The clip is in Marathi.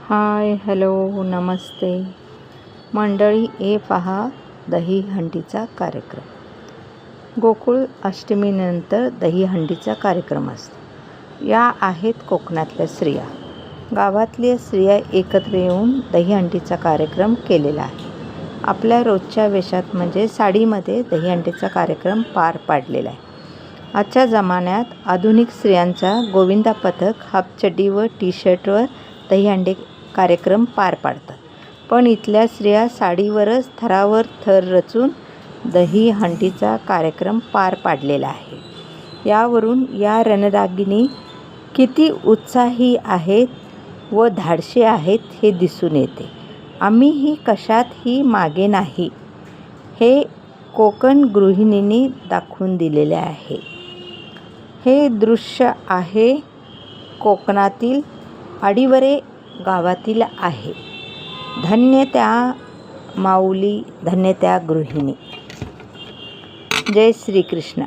हाय, हॅलो, नमस्ते मंडळी. पहा दहीहंडीचा कार्यक्रम. गोकुळ अष्टमीनंतर दहीहंडीचा कार्यक्रम असतो. या आहेत कोकणातल्या स्त्रिया. गावातल्या स्त्रिया एकत्र येऊन दहीहंडीचा कार्यक्रम केलेला आहे. आपल्या रोजच्या वेशात म्हणजे साडीमध्ये दहीहंडीचा कार्यक्रम पार पाडलेला आहे. आजच्या जमान्यात आधुनिक स्त्रियांचा गोविंदा पथक हाफचड्डी व टी शर्टवर दहीहंडी कार्यक्रम पार पाडतात. पण इथल्या स्त्रिया साडीवरच थरावर थर रचून दहीहंडीचा कार्यक्रम पार पाडलेला आहे. यावरून या रणरागिणी किती उत्साही आहेत व धाडशी आहेत हे दिसून येते. आम्हीही कशातही मागे नाही हे कोकण गृहिणींनी दाखवून दिलेले आहे. हे दृश्य आहे कोकणातील आडिवरे गावातील आहे. धन्य त्या माऊली, धन्य त्या गृहिणी. जय श्रीकृष्ण.